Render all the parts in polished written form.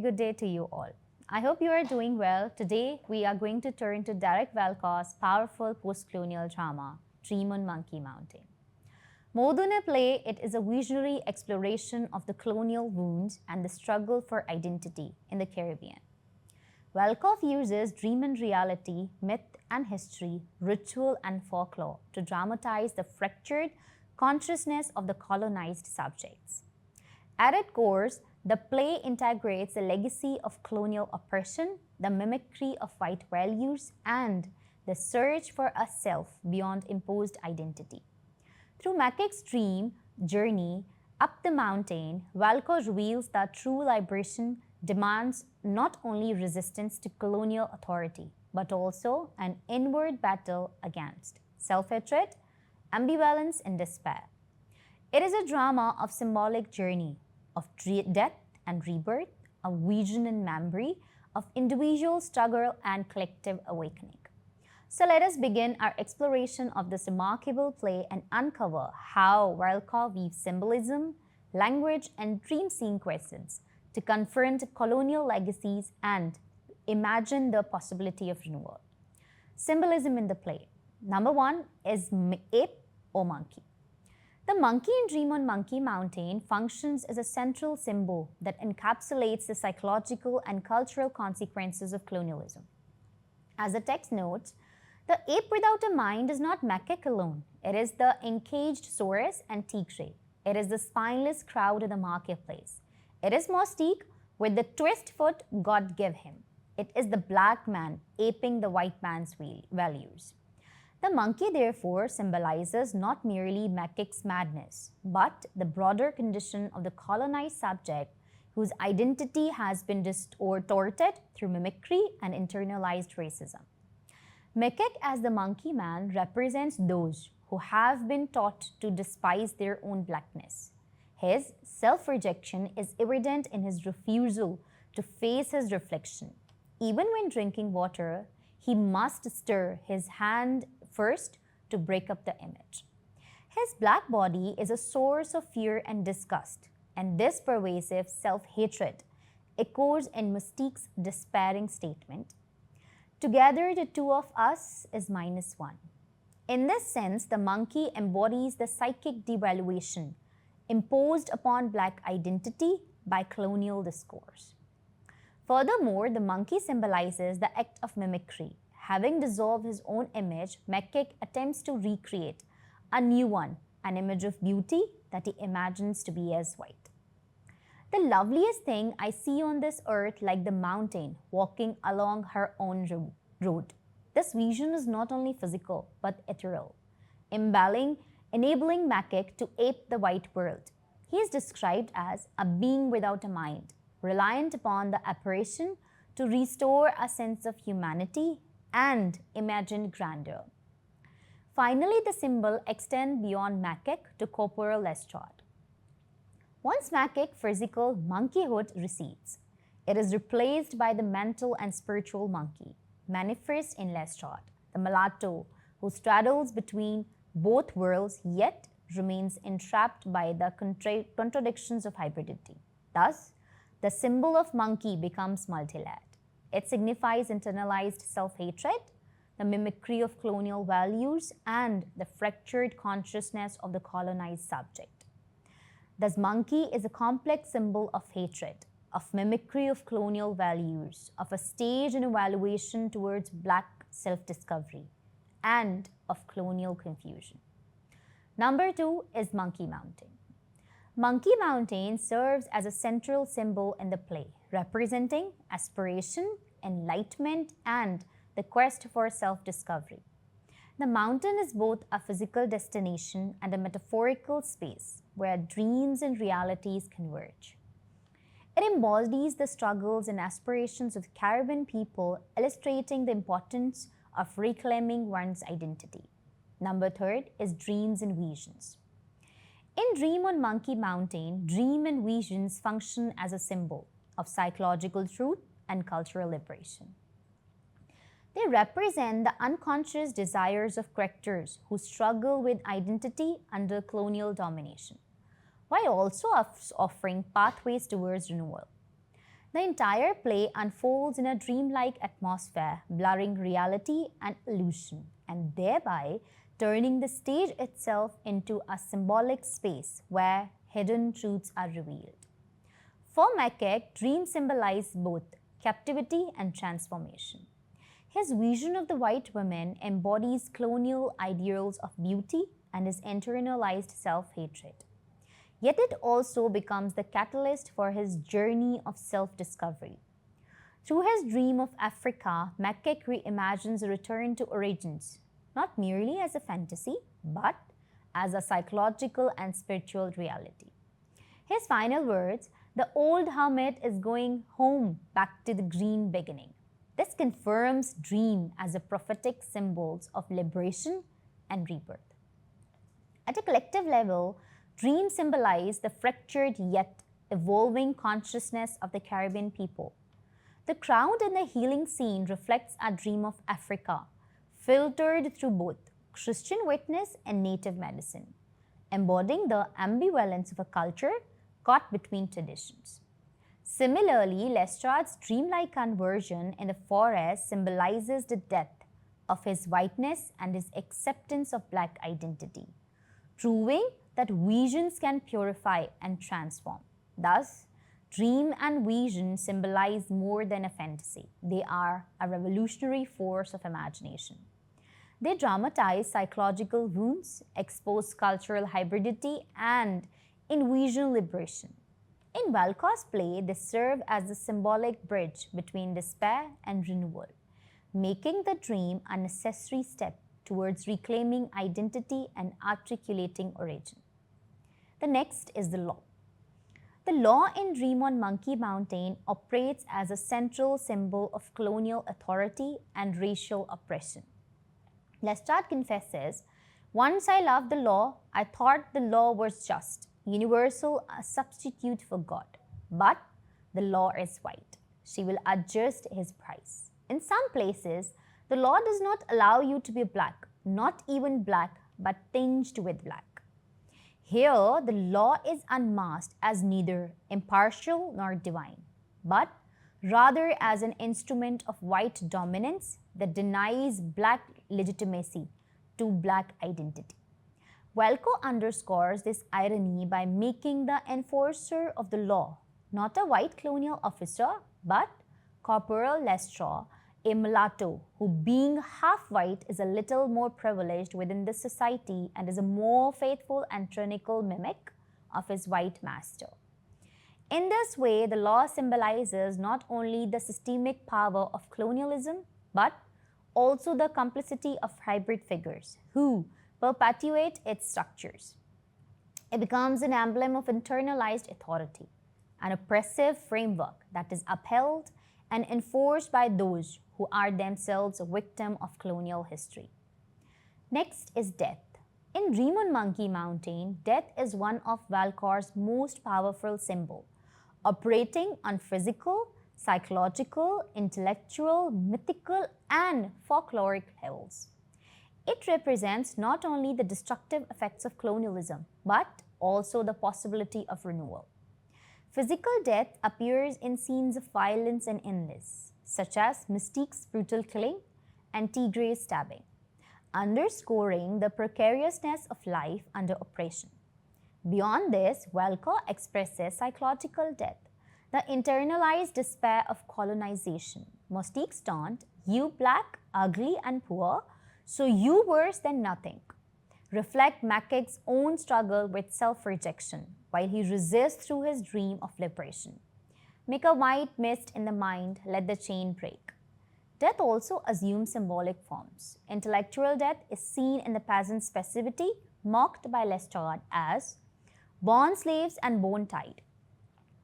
good day to you all. I hope you are doing well. Today, we are going to turn to Derek Walcott's powerful post-colonial drama, Dream on Monkey Mountain. More than a play, it is a visionary exploration of the colonial wounds and the struggle for identity in the Caribbean. Walcott uses dream and reality, myth and history, ritual and folklore to dramatize the fractured consciousness of the colonized subjects. At its core, the play integrates the legacy of colonial oppression, the mimicry of white values, and the search for a self beyond imposed identity. Through Mackek's dream journey up the mountain, Walcott reveals that true liberation demands not only resistance to colonial authority, but also an inward battle against self-hatred, ambivalence, and despair. It is a drama of symbolic journey, of death and rebirth, of vision and memory, of individual struggle and collective awakening. So let us begin our exploration of this remarkable play and uncover how Walcott weaves symbolism, language, and dream-seeing questions to confront colonial legacies and imagine the possibility of renewal. Symbolism in the play. Number one is ape or monkey. The monkey in Dream on Monkey Mountain functions as a central symbol that encapsulates the psychological and cultural consequences of colonialism. As the text notes, the ape without a mind is not macaque alone. It is the encaged saurus and tigre. It is the spineless crowd in the marketplace. It is Mostique with the twist foot God gave him. It is the black man aping the white man's values. The monkey, therefore, symbolizes not merely Mackek's madness, but the broader condition of the colonized subject whose identity has been distorted through mimicry and internalized racism. Mackek, as the monkey man, represents those who have been taught to despise their own blackness. His self-rejection is evident in his refusal to face his reflection. Even when drinking water, he must stir his hand first to break up the image. His black body is a source of fear and disgust, and this pervasive self-hatred echoes in Mystique's despairing statement, "Together the two of us is -1." In this sense, the monkey embodies the psychic devaluation imposed upon black identity by colonial discourse. Furthermore, the monkey symbolizes the act of mimicry. Having dissolved his own image, Mackek attempts to recreate a new one, an image of beauty that he imagines to be as white. The loveliest thing I see on this earth, like the mountain walking along her own road. This vision is not only physical, but ethereal, enabling Mackek to ape the white world. He is described as a being without a mind, reliant upon the apparition to restore a sense of humanity and imagined grandeur. Finally, the symbol extends beyond Mackek to corporal Lestrade. Once Mackek's physical monkeyhood recedes, it is replaced by the mental and spiritual monkey, manifest in Lestrade, the mulatto who straddles between both worlds yet remains entrapped by the contradictions of hybridity. Thus, the symbol of monkey becomes multilayered. It signifies internalized self-hatred, the mimicry of colonial values, and the fractured consciousness of the colonized subject. Thus, monkey is a complex symbol of hatred, of mimicry of colonial values, of a stage and evaluation towards black self-discovery, and of colonial confusion. Number two is Monkey Mountain. Monkey Mountain serves as a central symbol in the play, representing aspiration, enlightenment, and the quest for self-discovery. The mountain is both a physical destination and a metaphorical space where dreams and realities converge. It embodies the struggles and aspirations of the Caribbean people, illustrating the importance of reclaiming one's identity. Number third is Dreams and Visions. In Dream on Monkey Mountain, dream and visions function as a symbol of psychological truth and cultural liberation. They represent the unconscious desires of characters who struggle with identity under colonial domination, while also offering pathways towards renewal. The entire play unfolds in a dreamlike atmosphere, blurring reality and illusion, and thereby turning the stage itself into a symbolic space where hidden truths are revealed. For Mackay, dreams symbolize both captivity and transformation. His vision of the white woman embodies colonial ideals of beauty and his internalized self hatred. Yet it also becomes the catalyst for his journey of self discovery. Through his dream of Africa, Mackay reimagines a return to origins, not merely as a fantasy, but as a psychological and spiritual reality. His final words, the old hermit is going home back to the green beginning. This confirms dream as a prophetic symbol of liberation and rebirth. At a collective level, dreams symbolize the fractured yet evolving consciousness of the Caribbean people. The crowd in the healing scene reflects a dream of Africa, filtered through both Christian witness and native medicine, embodying the ambivalence of a culture caught between traditions. Similarly, Lestrade's dreamlike conversion in the forest symbolizes the death of his whiteness and his acceptance of black identity, proving that visions can purify and transform. Thus, dream and vision symbolize more than a fantasy. They are a revolutionary force of imagination. They dramatize psychological wounds, expose cultural hybridity, and envision liberation. In Walcott's play, they serve as a symbolic bridge between despair and renewal, making the dream a necessary step towards reclaiming identity and articulating origin. The next is the law. The law in Dream on Monkey Mountain operates as a central symbol of colonial authority and racial oppression. Lestrade confesses, once I loved the law, I thought the law was just, universal, a substitute for God. But the law is white. She will adjust his price. In some places, the law does not allow you to be black, not even black, but tinged with black. Here, the law is unmasked as neither impartial nor divine, but rather as an instrument of white dominance that denies black legitimacy to black identity. Walcott underscores this irony by making the enforcer of the law not a white colonial officer, but Corporal Lestraud, a mulatto who, being half white, is a little more privileged within this society and is a more faithful and tyrannical mimic of his white master. In this way, the law symbolizes not only the systemic power of colonialism, but also the complicity of hybrid figures who perpetuate its structures. It becomes an emblem of internalized authority, an oppressive framework that is upheld and enforced by those who are themselves a victim of colonial history. Next is death. In Dream on Monkey Mountain, death is one of Walcott's most powerful symbols, operating on physical, psychological, intellectual, mythical, and folkloric levels. It represents not only the destructive effects of colonialism, but also the possibility of renewal. Physical death appears in scenes of violence and illness, such as Mystique's brutal killing and Tigre's stabbing, underscoring the precariousness of life under oppression. Beyond this, Walcott expresses psychological death, the internalized despair of colonization. Mystique's taunt, "You black, ugly, and poor, so you worse than nothing," reflect Mackay's own struggle with self-rejection while he resists through his dream of liberation. Make a white mist in the mind, let the chain break. Death also assumes symbolic forms. Intellectual death is seen in the peasant's passivity, mocked by Lestrade as born slaves and bone tied,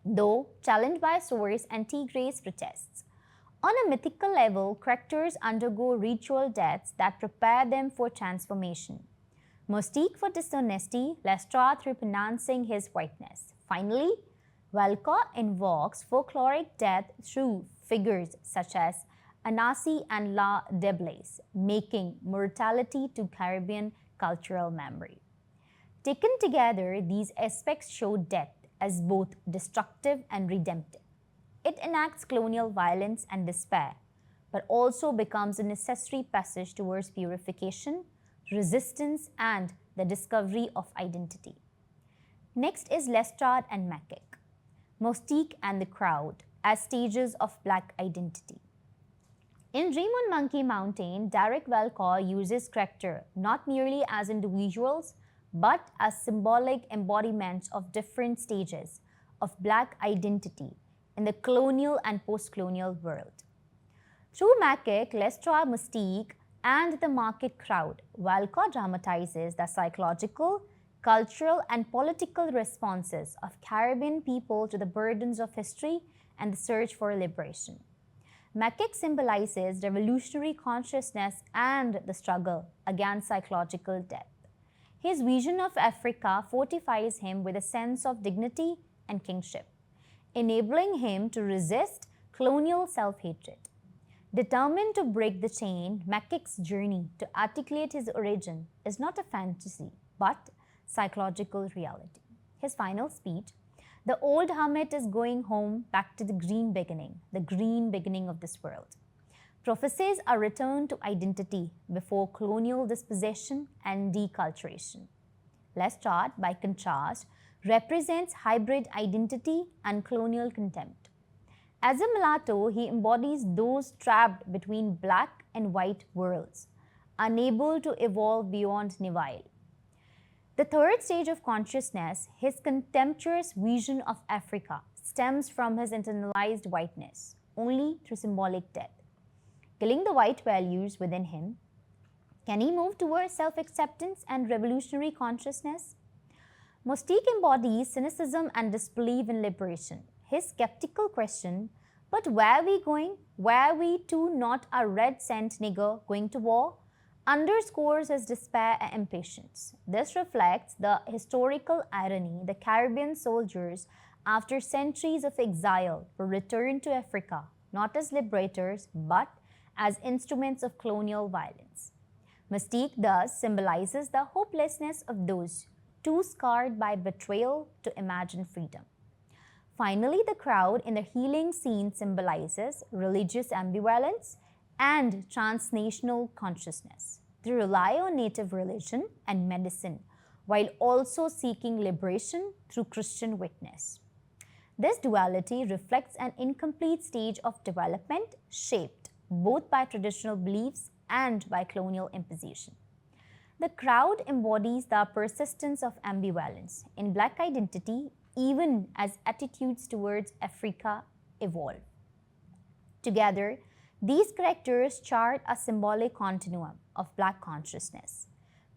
though challenged by Source and Tigre's protests. On a mythical level, characters undergo ritual deaths that prepare them for transformation. Mystique for dishonesty, Lestrade through pronouncing his whiteness. Finally, Walcott invokes folkloric death through figures such as Anansi and La Deblaise, making mortality to Caribbean cultural memory. Taken together, these aspects show death as both destructive and redemptive. It enacts colonial violence and despair, but also becomes a necessary passage towards purification, resistance, and the discovery of identity. Next is Lestrade and Macaque, Moustique and the Crowd as stages of Black identity. In Dream on Monkey Mountain, Derek Walcott uses character not merely as individuals, but as symbolic embodiments of different stages of Black identity in the colonial and post-colonial world. Through Macaque, Lestrade, Moustique, and the Market Crowd, Walcott dramatizes the psychological, cultural, and political responses of Caribbean people to the burdens of history and the search for liberation. Macaque symbolizes revolutionary consciousness and the struggle against psychological death. His vision of Africa fortifies him with a sense of dignity and kingship, enabling him to resist colonial self-hatred. Determined to break the chain, Macaque's journey to articulate his origin is not a fantasy, but psychological reality. His final speech, "The old hermit is going home back to the green beginning of this world," prophesies a return to identity before colonial dispossession and deculturation. Lestrade, by contrast, represents hybrid identity and colonial contempt. As a mulatto, he embodies those trapped between black and white worlds, unable to evolve beyond Nivelle. The third stage of consciousness, his contemptuous vision of Africa, stems from his internalized whiteness, only through symbolic death. Killing the white values within him, can he move towards self-acceptance and revolutionary consciousness? Moustique embodies cynicism and disbelief in liberation. His skeptical question, "But where are we going? Where are we to, not a red-cent nigger going to war?" underscores his despair and impatience. This reflects the historical irony the Caribbean soldiers, after centuries of exile, were returned to Africa, not as liberators, but as instruments of colonial violence. Moustique thus symbolizes the hopelessness of those too scarred by betrayal to imagine freedom. Finally, the crowd in the healing scene symbolizes religious ambivalence and transnational consciousness. They rely on native religion and medicine while also seeking liberation through Christian witness. This duality reflects an incomplete stage of development shaped both by traditional beliefs and by colonial imposition. The crowd embodies the persistence of ambivalence in Black identity even as attitudes towards Africa evolve. Together, these characters chart a symbolic continuum of Black consciousness.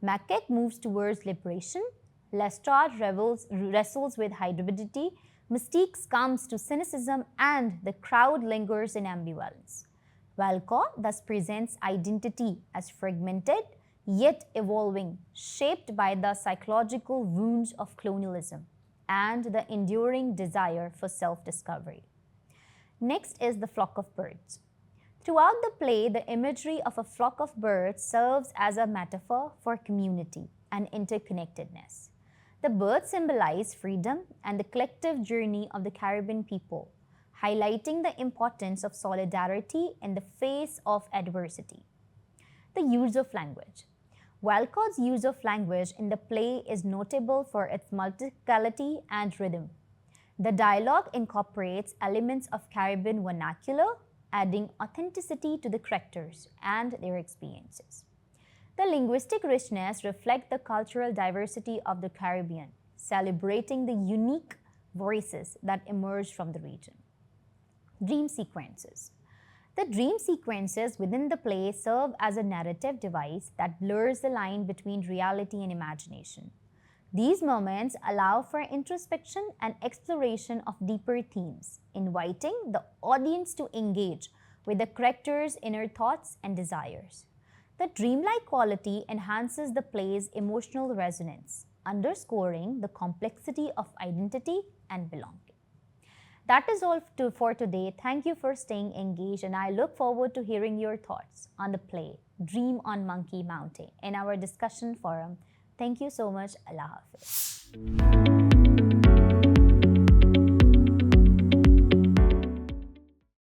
Macaque moves towards liberation, Lestrade wrestles with hybridity, Moustique succumbs to cynicism, and the crowd lingers in ambivalence. Walcott thus presents identity as fragmented yet evolving, shaped by the psychological wounds of colonialism and the enduring desire for self-discovery. Next is the flock of birds. Throughout the play, the imagery of a flock of birds serves as a metaphor for community and interconnectedness. The birds symbolize freedom and the collective journey of the Caribbean people, highlighting the importance of solidarity in the face of adversity. The use of language. Walcott's use of language in the play is notable for its musicality and rhythm. The dialogue incorporates elements of Caribbean vernacular, adding authenticity to the characters and their experiences. The linguistic richness reflects the cultural diversity of the Caribbean, celebrating the unique voices that emerge from the region. Dream sequences. The dream sequences within the play serve as a narrative device that blurs the line between reality and imagination. These moments allow for introspection and exploration of deeper themes, inviting the audience to engage with the characters' inner thoughts and desires. The dreamlike quality enhances the play's emotional resonance, underscoring the complexity of identity and belonging. That is all for today. Thank you for staying engaged, and I look forward to hearing your thoughts on the play Dream on Monkey Mountain in our discussion forum. Thank you so much. Allah Hafiz.